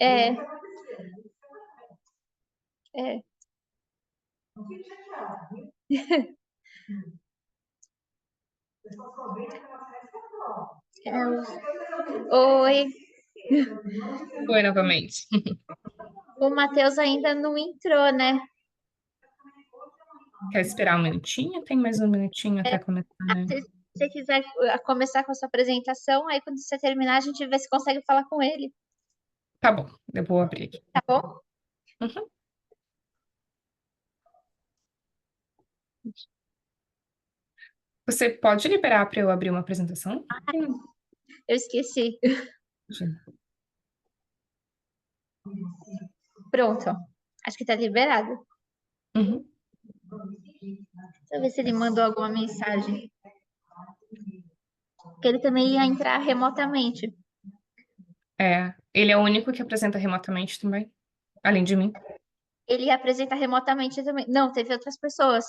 É, é. Oi, Oi, novamente. o Matheus ainda não entrou, né? Quer esperar um minutinho? Tem mais um minutinho até começar, né? Se você quiser começar com a sua apresentação, aí quando você terminar, a gente vê se consegue falar com ele, Tá bom, eu vou abrir aqui. tá bom? Uhum. Você pode liberar para eu abrir uma apresentação? Eu esqueci. Imagina. Pronto. Acho que tá liberado. Uhum. Deixa eu ver se ele mandou alguma mensagem. Porque ele também ia entrar remotamente. É, ele é o único que apresenta remotamente também, além de mim. Ele ia apresentar remotamente também. Não, teve outras pessoas.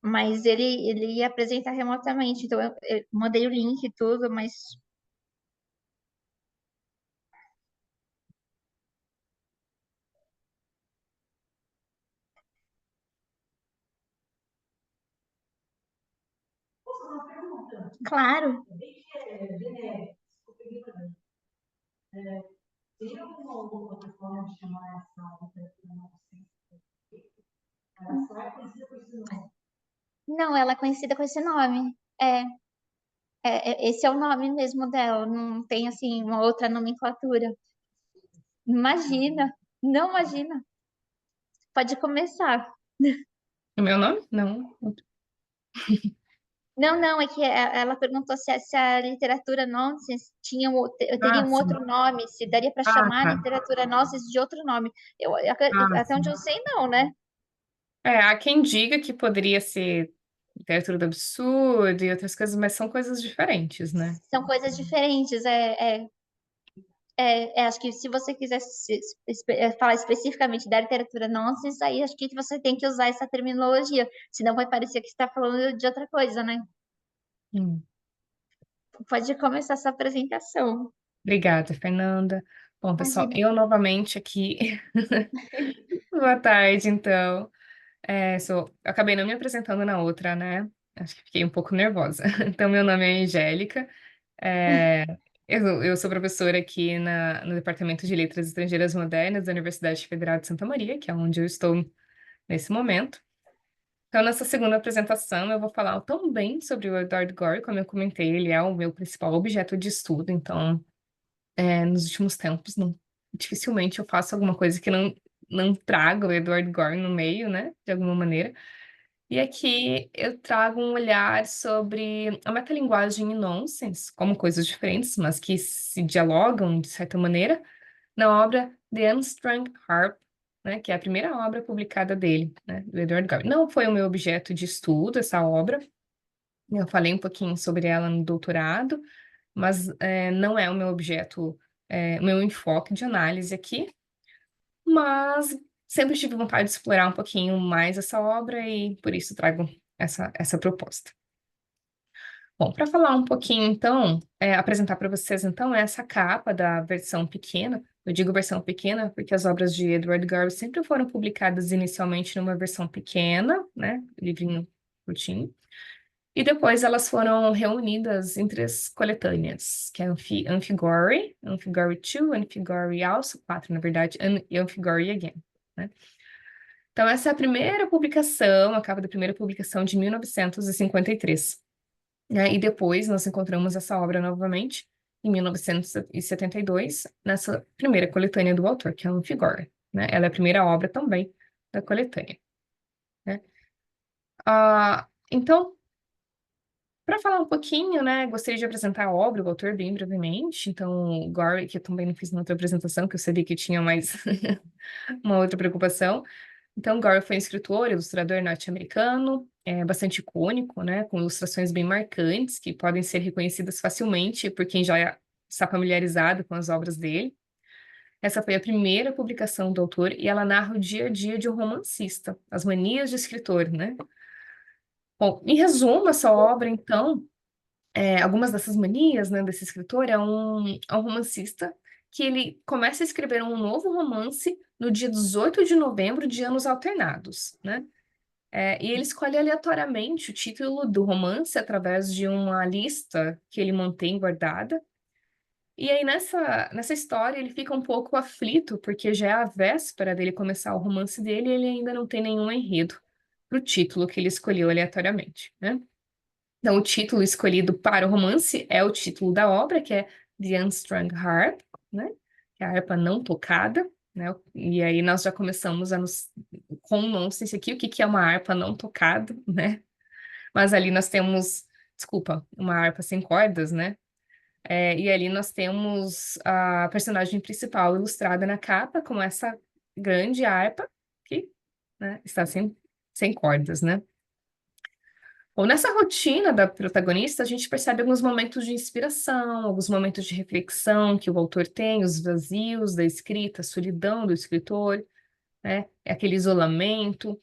Mas ele ia apresentar remotamente. Então eu mandei o link e tudo, mas claro. Não, ela é conhecida com esse nome. Esse é o nome mesmo dela. Não tem assim uma outra nomenclatura. Imagina. Não imagina. Pode começar. O meu nome? Não. Não, não, é que ela perguntou se a literatura nonsense teria Ah, um sim. outro nome, se daria para Ah, chamar a tá. literatura nonsense de outro nome. Ah, Até onde eu sim. sei, não, né? Há quem diga que poderia ser literatura do absurdo e outras coisas, mas são coisas diferentes, né? São coisas diferentes. Acho que se você quiser falar especificamente da literatura nonsense, aí acho que você tem que usar essa terminologia, senão vai parecer que você está falando de outra coisa, né? Hum. Pode começar essa apresentação. Obrigada, Fernanda. Bom, pessoal, Imagina. eu novamente aqui. Boa tarde, então. Eu acabei não me apresentando na outra, né? Acho que fiquei um pouco nervosa. Então, meu nome é Angélica. É, eu sou professora aqui no Departamento de Letras Estrangeiras Modernas da Universidade Federal de Santa Maria, que é onde eu estou nesse momento. Então, nessa segunda apresentação, eu vou falar também sobre o Edward Gore. Como eu comentei, ele é o meu principal objeto de estudo. Então, nos últimos tempos, dificilmente eu faço alguma coisa que não traga o Edward Gore no meio, né? De alguma maneira. E aqui eu trago um olhar sobre a metalinguagem e nonsense, como coisas diferentes, mas que se dialogam de certa maneira, na obra The Unstrung Harp, né, que é a primeira obra publicada dele, né, do Edward Gore. Não foi o meu objeto de estudo, essa obra, eu falei um pouquinho sobre ela no doutorado, mas não é o meu objeto, o meu enfoque de análise aqui, mas sempre tive vontade de explorar um pouquinho mais essa obra e por isso trago essa proposta. Bom, para falar um pouquinho, então, apresentar para vocês, então, essa capa da versão pequena. Eu digo versão pequena porque as obras de Edward Gore sempre foram publicadas inicialmente numa versão pequena, né, livrinho curtinho, e depois elas foram reunidas em três coletâneas, que é Amphigory, Amphigory 2, Amphigory Also, 4, na verdade, e Amphigory Again, né? Então, essa é a primeira publicação, a capa da primeira publicação de 1953. Né? E depois nós encontramos essa obra novamente em 1972, nessa primeira coletânea do autor, que é o Figure, né? Ela é a primeira obra também da coletânea, né? Então, para falar um pouquinho, né, gostaria de apresentar a obra, o autor, bem brevemente. Então, o Gore, que eu também não fiz na outra apresentação, que eu sabia que tinha mais uma outra preocupação. Então, Gore foi um escritor, ilustrador norte-americano, bastante icônico, né, com ilustrações bem marcantes, que podem ser reconhecidas facilmente por quem já está familiarizado com as obras dele. Essa foi a primeira publicação do autor e ela narra o dia a dia de um romancista, as manias de escritor, né? Bom, em resumo, essa obra, então, algumas dessas manias, né, desse escritor é um romancista que ele começa a escrever um novo romance no dia 18 de novembro de anos alternados, né? E ele escolhe aleatoriamente o título do romance através de uma lista que ele mantém guardada. E aí, nessa história, ele fica um pouco aflito, porque já é a véspera dele começar o romance dele e ele ainda não tem nenhum enredo pro título que ele escolheu aleatoriamente, né? Então, o título escolhido para o romance é o título da obra, que é The Unstrung Harp, né? Que é a harpa não tocada, né? E aí nós já começamos com o nonsense aqui, o que que é uma harpa não tocada, né? Mas ali nós temos, desculpa, uma harpa sem cordas, né? E ali nós temos a personagem principal ilustrada na capa com essa grande harpa que, né, está sem cordas, né? Bom, nessa rotina da protagonista, a gente percebe alguns momentos de inspiração, alguns momentos de reflexão que o autor tem, os vazios da escrita, a solidão do escritor, né? Aquele isolamento,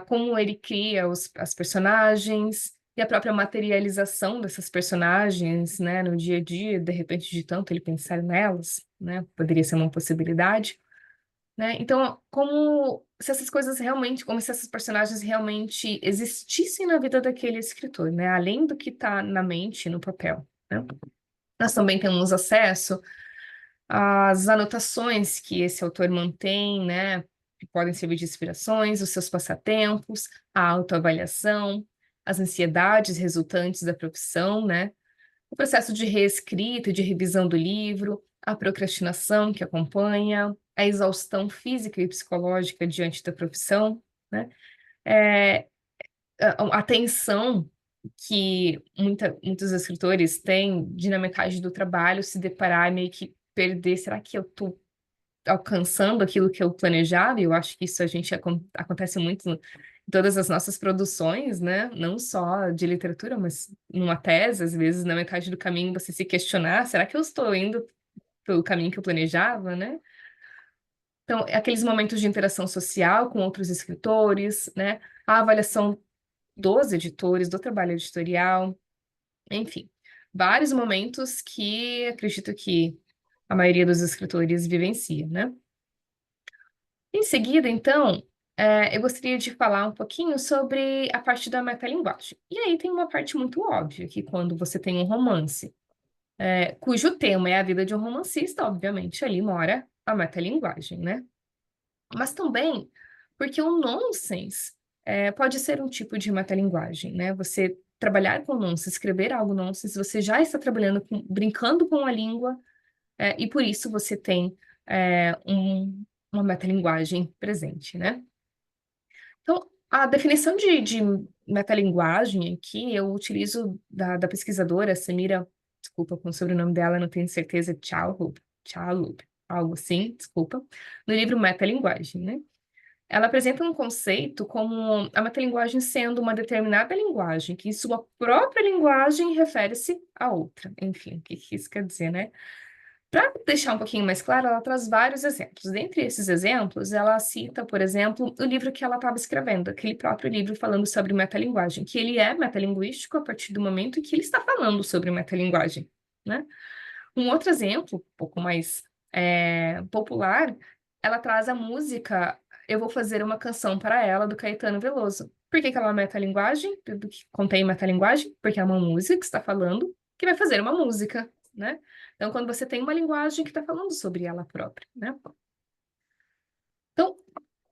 como ele cria as personagens e a própria materialização dessas personagens, né, no dia a dia, de repente, de tanto ele pensar nelas, né? Poderia ser uma possibilidade, né? Então, como se essas coisas realmente, como se essas personagens realmente existissem na vida daquele escritor, né? Além do que está na mente, no papel, né? Nós também temos acesso às anotações que esse autor mantém, né? Que podem servir de inspirações, os seus passatempos, a autoavaliação, as ansiedades resultantes da profissão, né? O processo de reescrita e de revisão do livro, a procrastinação que acompanha, a exaustão física e psicológica diante da profissão, né? É, a tensão que muitos escritores têm de, na metade do trabalho, se deparar e meio que perder, será que eu estou alcançando aquilo que eu planejava? E eu acho que isso a gente acontece muito em todas as nossas produções, né? Não só de literatura, mas numa tese, às vezes, na metade do caminho, você se questionar, será que eu estou indo pelo caminho que eu planejava, né? Então, aqueles momentos de interação social com outros escritores, né? A avaliação dos editores, do trabalho editorial, enfim, vários momentos que acredito que a maioria dos escritores vivencia, né? Em seguida, então, eu gostaria de falar um pouquinho sobre a parte da metalinguagem. E aí tem uma parte muito óbvia, que quando você tem um romance, cujo tema é a vida de um romancista, obviamente, ali mora a metalinguagem, né? Mas também porque o nonsense pode ser um tipo de metalinguagem, né? Você trabalhar com nonsense, escrever algo nonsense, você já está trabalhando brincando com a língua, e por isso você tem uma metalinguagem presente, né? Então, a definição de metalinguagem aqui, eu utilizo da pesquisadora Samira, desculpa com o sobrenome dela, não tenho certeza, Chalhoub, algo assim, desculpa, no livro Metalinguagem, né? Ela apresenta um conceito como a metalinguagem sendo uma determinada linguagem, que em sua própria linguagem refere-se a outra. Enfim, o que isso quer dizer, né? Para deixar um pouquinho mais claro, ela traz vários exemplos. Dentre esses exemplos, ela cita, por exemplo, o livro que ela estava escrevendo, aquele próprio livro falando sobre metalinguagem, que ele é metalinguístico a partir do momento em que ele está falando sobre metalinguagem, né? Um outro exemplo, um pouco mais popular, ela traz a música Eu Vou Fazer Uma Canção para Ela, do Caetano Veloso. Por que que ela é metalinguagem? Do que contém metalinguagem? Porque é uma música que está falando que vai fazer uma música, né? Então, quando você tem uma linguagem que está falando sobre ela própria, né? Então,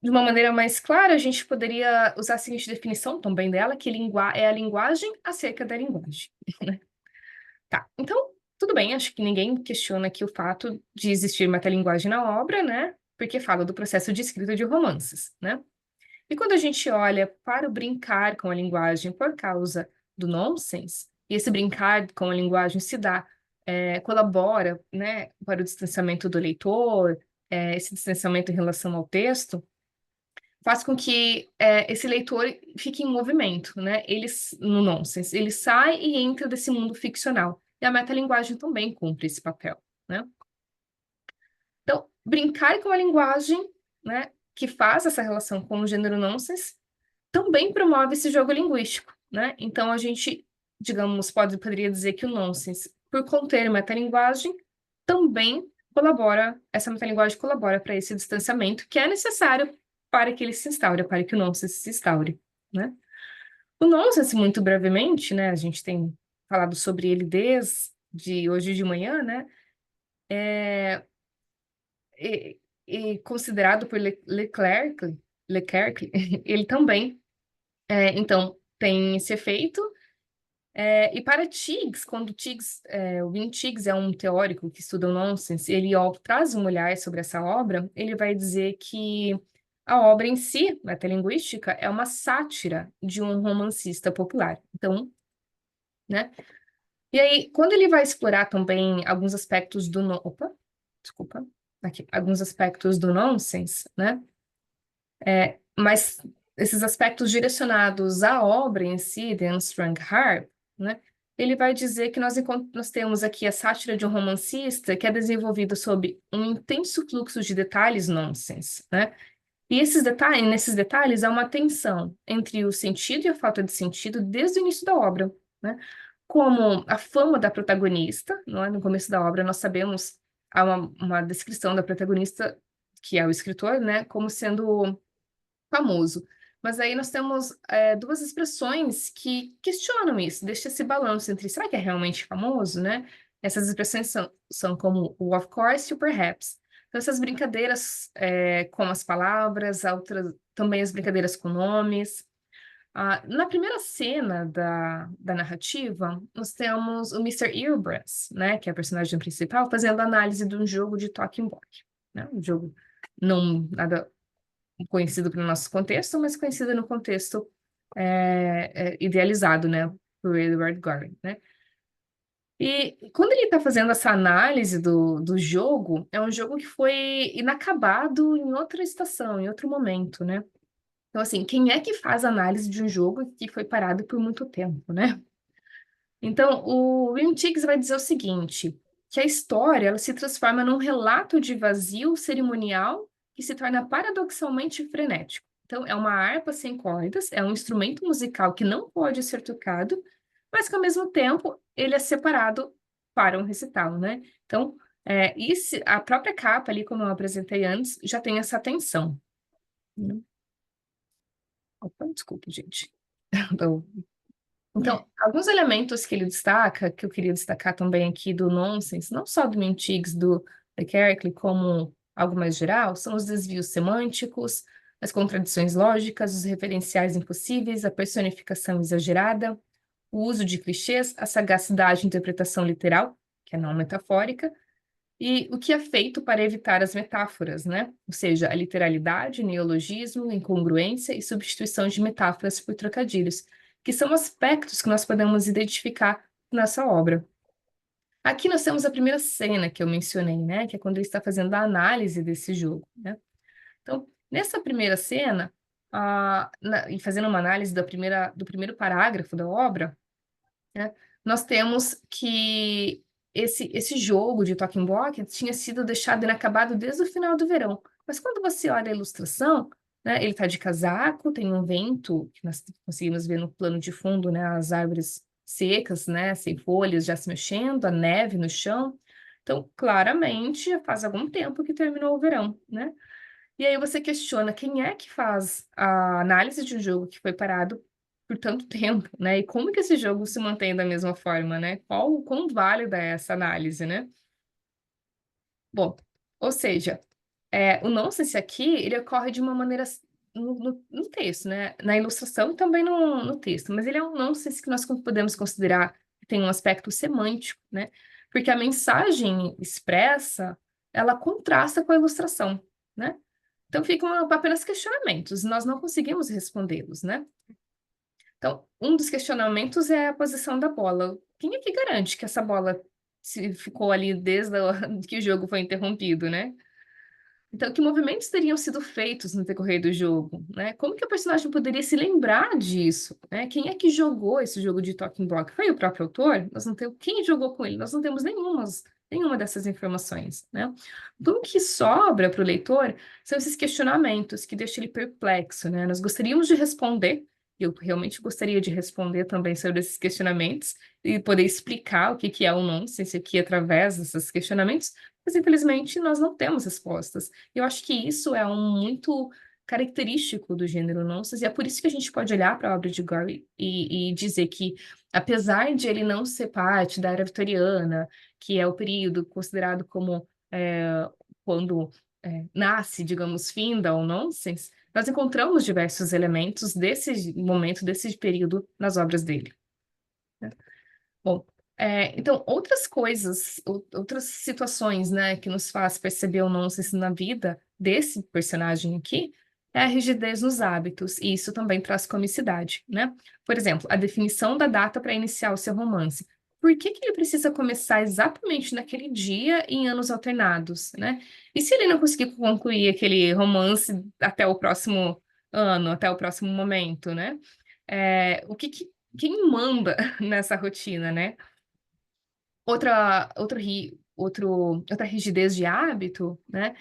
de uma maneira mais clara, a gente poderia usar a seguinte definição também dela, que é a linguagem acerca da linguagem, né? Tá, então, tudo bem, acho que ninguém questiona aqui o fato de existir metalinguagem na obra, né? Porque fala do processo de escrita de romances, né? E quando a gente olha para o brincar com a linguagem por causa do nonsense, e esse brincar com a linguagem se dá, colabora, né, para o distanciamento do leitor, esse distanciamento em relação ao texto, faz com que esse leitor fique em movimento, né? No nonsense, ele sai e entra desse mundo ficcional. E a metalinguagem também cumpre esse papel, né? Então, brincar com a linguagem, né, que faz essa relação com o gênero nonsense, também promove esse jogo linguístico, né? Então, a gente digamos, poderia dizer que o nonsense, por conter metalinguagem, também essa metalinguagem colabora para esse distanciamento que é necessário para que ele se instaure, para que o nonsense se instaure, né? O nonsense, muito brevemente, né, a gente tem falado sobre ele desde hoje de manhã, né, e considerado por Leclerc, ele também, então, tem esse efeito. E para Tiggs, o Wim Tiggs é um teórico que estuda o nonsense, ele traz um olhar sobre essa obra, ele vai dizer que a obra em si, metalinguística, é uma sátira de um romancista popular. Então, né? E aí, quando ele vai explorar também alguns aspectos Opa, desculpa. Aqui, alguns aspectos do nonsense, né? Mas esses aspectos direcionados à obra em si, The Unstrung Harp, né? Ele vai dizer que nós temos aqui a sátira de um romancista que é desenvolvido sob um intenso fluxo de detalhes nonsense, né? E nesses detalhes há uma tensão entre o sentido e a falta de sentido desde o início da obra, né? Como a fama da protagonista, não é? No começo da obra nós sabemos, há uma descrição da protagonista, que é o escritor, né? Como sendo famoso. Mas aí nós temos duas expressões que questionam isso, deixa esse balanço entre será que é realmente famoso, né? Essas expressões são como o of course e o perhaps. Então, essas brincadeiras com as palavras, também as brincadeiras com nomes. Na primeira cena da narrativa, nós temos o Mr. Earbrush, né, que é a personagem principal, fazendo análise de um jogo de Talking Book, né? Um jogo não nada conhecido para o nosso contexto, mas conhecido no contexto idealizado, né, por Edward Gorey, né? E quando ele está fazendo essa análise do jogo, é um jogo que foi inacabado em outra estação, em outro momento, né? Então, assim, quem é que faz análise de um jogo que foi parado por muito tempo, né? Então, o William Tiggs vai dizer o seguinte, que a história ela se transforma num relato de vazio cerimonial que se torna paradoxalmente frenético. Então, é uma harpa sem cordas, é um instrumento musical que não pode ser tocado, mas que, ao mesmo tempo, ele é separado para um recital, né? Então, a própria capa ali, como eu apresentei antes, já tem essa tensão. Opa, desculpa, gente. Então, alguns elementos que ele destaca, que eu queria destacar também aqui do nonsense, não só do Mintigs, do Leclerc, como algo mais geral, são os desvios semânticos, as contradições lógicas, os referenciais impossíveis, a personificação exagerada, o uso de clichês, a sagacidade de interpretação literal, que é não metafórica, e o que é feito para evitar as metáforas, né? Ou seja, a literalidade, neologismo, incongruência e substituição de metáforas por trocadilhos, que são aspectos que nós podemos identificar nessa obra. Aqui nós temos a primeira cena que eu mencionei, né? Que é quando ele está fazendo a análise desse jogo, né? Então, nessa primeira cena, e fazendo uma análise do primeiro parágrafo da obra, né? Nós temos que esse jogo de Talking Book tinha sido deixado inacabado desde o final do verão. Mas quando você olha a ilustração, né, ele está de casaco, tem um vento, que nós conseguimos ver no plano de fundo, né, as árvores secas, né, sem folhas já se mexendo, a neve no chão. Então, claramente, já faz algum tempo que terminou o verão, né? E aí você questiona quem é que faz a análise de um jogo que foi parado por tanto tempo, né? E como que esse jogo se mantém da mesma forma, né? Quão válida é essa análise, né? Bom, ou seja, o nonsense aqui, ele ocorre de uma maneira no texto, né? Na ilustração e também no texto, mas ele é um nonsense que nós podemos considerar que tem um aspecto semântico, né? Porque a mensagem expressa, ela contrasta com a ilustração, né? Então ficam apenas questionamentos, nós não conseguimos respondê-los, né? Então, um dos questionamentos é a posição da bola. Quem é que garante que essa bola ficou ali desde que o jogo foi interrompido, né? Então, que movimentos teriam sido feitos no decorrer do jogo, né? Como que o personagem poderia se lembrar disso, né? Quem é que jogou esse jogo de Talking Block? Foi o próprio autor? Nós não temos quem jogou com ele? Nós não temos nenhuma dessas informações, né? Então, o que sobra para o leitor são esses questionamentos que deixam ele perplexo, né? Nós gostaríamos de responder Eu realmente gostaria de responder também sobre esses questionamentos e poder explicar o que que é o nonsense aqui através desses questionamentos, mas infelizmente nós não temos respostas. Eu acho que isso é um muito característico do gênero nonsense, e é por isso que a gente pode olhar para a obra de Gore e dizer que, apesar de ele não ser parte da era vitoriana, que é o período considerado como quando nasce, digamos, finda o nonsense, nós encontramos diversos elementos desse momento, desse período nas obras dele. Bom, então, outras coisas, outras situações, né, que nos faz perceber o nonsense na vida desse personagem aqui é a rigidez nos hábitos, e isso também traz comicidade, né? Por exemplo, a definição da data para iniciar o seu romance. Por que que ele precisa começar exatamente naquele dia e em anos alternados, né? E se ele não conseguir concluir aquele romance até o próximo ano, até o próximo momento, né? Quem manda nessa rotina, né? Outra rigidez de hábito, né?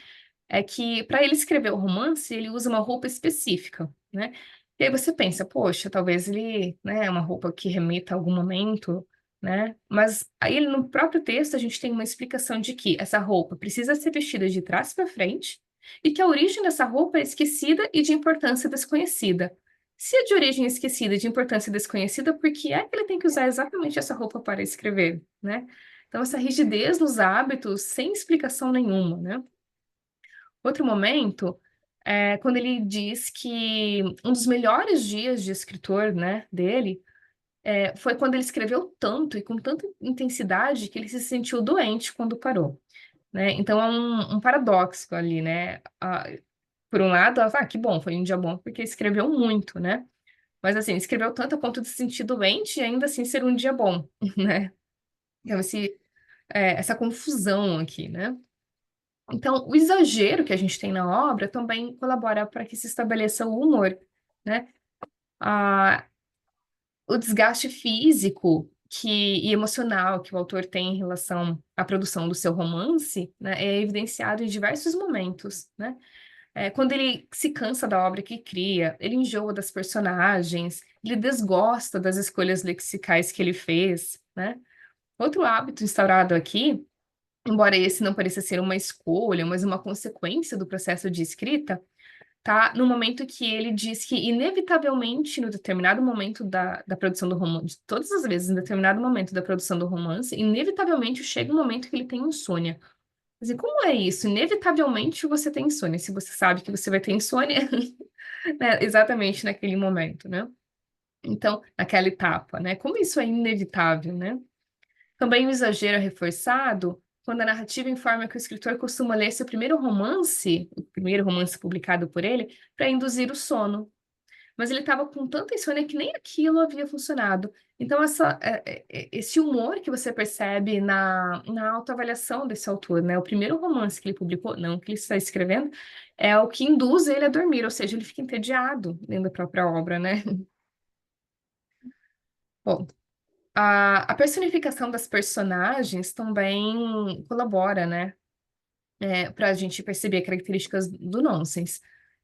É que para ele escrever o romance, ele usa uma roupa específica, né? E aí você pensa, poxa, talvez ele, né, é uma roupa que remeta a algum momento, né? Mas aí no próprio texto a gente tem uma explicação de que essa roupa precisa ser vestida de trás para frente e que a origem dessa roupa é esquecida e de importância desconhecida. Se é de origem esquecida e de importância desconhecida, por que é que ele tem que usar exatamente essa roupa para escrever, né? Então, essa rigidez nos hábitos sem explicação nenhuma, né? Outro momento é quando ele diz que um dos melhores dias de escritor, né, dele, foi quando ele escreveu tanto e com tanta intensidade que ele se sentiu doente quando parou, né? Então é um paradoxo ali, né? Por um lado, que bom, foi um dia bom porque escreveu muito, né? Mas assim, escreveu tanto a ponto de se sentir doente e ainda assim ser um dia bom, né? Então essa confusão aqui, né? Então, o exagero que a gente tem na obra também colabora para que se estabeleça o humor, né? Ah, o desgaste físico e emocional que o autor tem em relação à produção do seu romance, né, é evidenciado em diversos momentos, né? Quando ele se cansa da obra que cria, ele enjoa das personagens, ele desgosta das escolhas lexicais que ele fez, né? Outro hábito instaurado aqui, embora esse não pareça ser uma escolha, mas uma consequência do processo de escrita, tá no momento que ele diz que, inevitavelmente, no determinado momento da produção do romance, todas as vezes, em determinado momento da produção do romance, inevitavelmente chega um momento que ele tem insônia. Quer dizer, como é isso? Inevitavelmente você tem insônia. Se você sabe que você vai ter insônia, né, exatamente naquele momento, né? Então, naquela etapa, né? Como isso é inevitável, né? Também o exagero é reforçado quando a narrativa informa que o escritor costuma ler seu primeiro romance, o primeiro romance publicado por ele, para induzir o sono. Mas ele estava com tanta insônia que nem aquilo havia funcionado. Então, esse humor que você percebe na autoavaliação desse autor, né? O primeiro romance que ele publicou, não que ele está escrevendo, é o que induz ele a dormir, ou seja, ele fica entediado dentro da própria obra, né? Bom, a personificação das personagens também colabora, né? Para a gente perceber características do nonsense.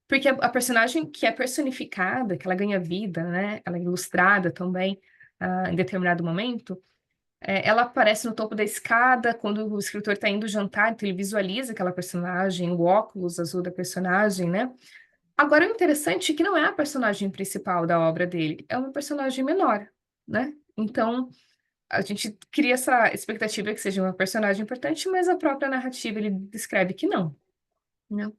Porque a personagem que é personificada, que ela ganha vida, né? Ela é ilustrada também, em determinado momento, ela aparece no topo da escada quando o escritor está indo jantar, então ele visualiza aquela personagem, o óculos azul da personagem, né? Agora, o interessante é que não é a personagem principal da obra dele, é uma personagem menor, né? Então, a gente cria essa expectativa que seja uma personagem importante, mas a própria narrativa ele descreve que não, né?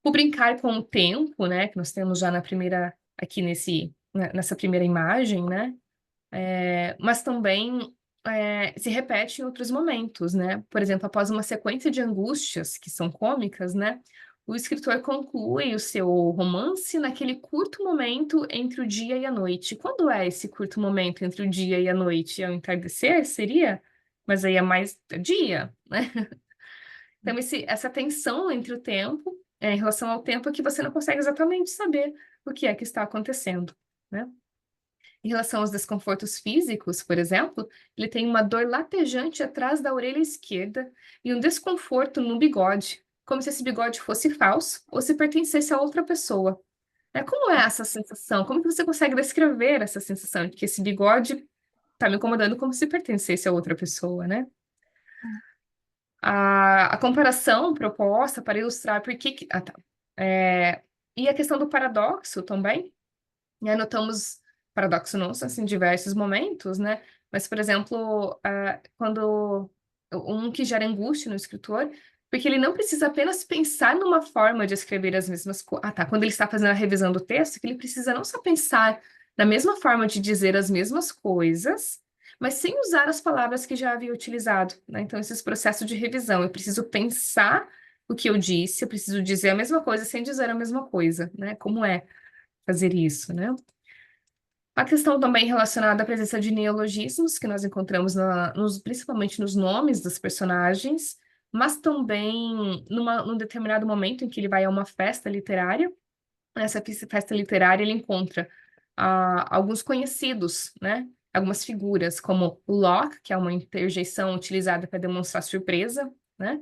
O brincar com o tempo, né, que nós temos já na primeira, aqui nessa primeira imagem, né? Mas também se repete em outros momentos, né? Por exemplo, após uma sequência de angústias que são cômicas, né? O escritor conclui o seu romance naquele curto momento entre o dia e a noite. Quando é esse curto momento entre o dia e a noite? É o entardecer, seria? Mas aí é mais dia, né? Então, essa tensão entre o tempo, em relação ao tempo, é que você não consegue exatamente saber o que é que está acontecendo, né? Em relação aos desconfortos físicos, por exemplo, ele tem uma dor latejante atrás da orelha esquerda e um desconforto no bigode, como se esse bigode fosse falso ou se pertencesse a outra pessoa. né? Como é essa sensação? Como que você consegue descrever essa sensação de que esse bigode tá me incomodando como se pertencesse a outra pessoa, né? A comparação proposta para ilustrar por que... Ah, tá. E a questão do paradoxo também, né? Notamos paradoxo não só assim, em diversos momentos, né? Mas, por exemplo, quando um que gera angústia no escritor, porque ele não precisa apenas pensar numa forma de escrever as mesmas coisas. Ah, tá. Quando ele está fazendo a revisão do texto, que ele precisa não só pensar na mesma forma de dizer as mesmas coisas, mas sem usar as palavras que já havia utilizado, né? Então, esses processos de revisão, eu preciso pensar o que eu disse, eu preciso dizer a mesma coisa sem dizer a mesma coisa, né? Como é fazer isso, né? A questão também relacionada à presença de neologismos, que nós encontramos principalmente nos nomes dos personagens, mas também num determinado momento em que ele vai a uma festa literária. Nessa festa literária, ele encontra alguns conhecidos, né? Algumas figuras, como o Locke, que é uma interjeição utilizada para demonstrar surpresa, né?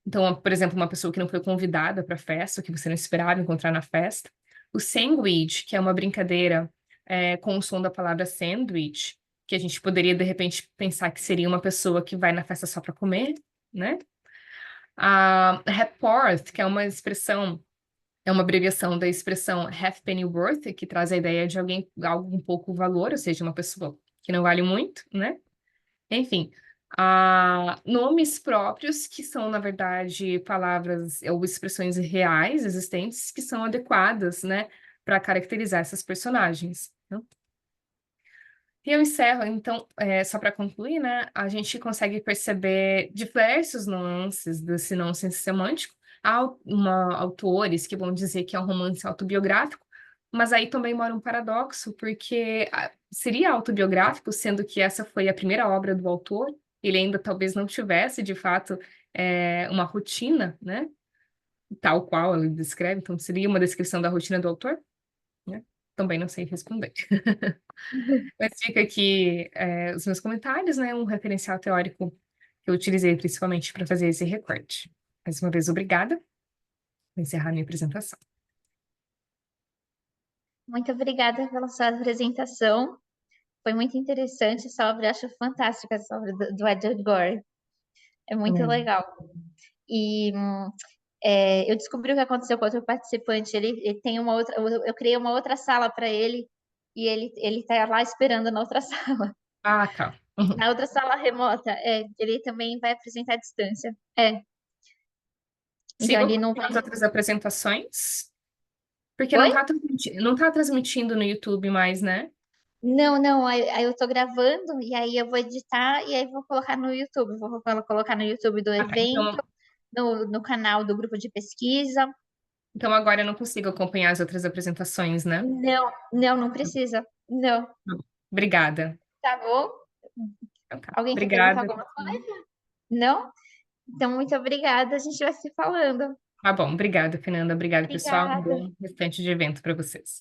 Então, por exemplo, uma pessoa que não foi convidada para a festa, ou que você não esperava encontrar na festa. O sandwich, que é uma brincadeira com o som da palavra sandwich, que a gente poderia, de repente, pensar que seria uma pessoa que vai na festa só para comer, né? A Hapworth, que é uma expressão, é uma abreviação da expressão halfpenny worth, que traz a ideia de alguém, algo um pouco valor, ou seja, uma pessoa que não vale muito, né? Enfim, nomes próprios que são, na verdade, palavras ou expressões reais existentes que são adequadas, né, para caracterizar essas personagens, né? E eu encerro, então, só para concluir, né, a gente consegue perceber diversos nuances desse nonsense semântico. Há autores que vão dizer que é um romance autobiográfico, mas aí também mora um paradoxo, porque seria autobiográfico, sendo que essa foi a primeira obra do autor, ele ainda talvez não tivesse, de fato, uma rotina, né, tal qual ele descreve, então seria uma descrição da rotina do autor, né? Também não sei responder. Mas fica aqui os meus comentários, né? Um referencial teórico que eu utilizei principalmente para fazer esse recorte. Mais uma vez, obrigada. Vou encerrar minha apresentação. Muito obrigada pela sua apresentação. Foi muito interessante essa obra, eu acho fantástica essa obra do Edward Gore. É muito É. legal. E eu descobri o que aconteceu com outro participante. Ele tem uma outra. Eu criei uma outra sala para ele e ele tá lá esperando na outra sala. Ah, tá. Uhum. Na outra sala remota. Ele também vai apresentar à distância. Então Sigo ele não vai. acompanhando as outras apresentações, porque Oi? não tá transmitindo no YouTube mais, né? Não, não. Aí eu tô gravando e aí eu vou editar e aí vou colocar no YouTube. Vou colocar no YouTube do Ah, tá. evento, no canal do grupo de pesquisa. Então agora eu não consigo acompanhar as outras apresentações, né? Não, não, não precisa. Não. Obrigada. Tá bom? Então tá. Alguém quer perguntar Obrigada. alguma coisa? Não? Então, muito obrigada. A gente vai se falando. Tá bom, obrigada, Fernanda. Obrigada, pessoal. Um Obrigada, bom restante de evento para vocês.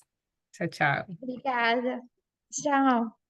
Tchau, tchau. obrigada. Tchau.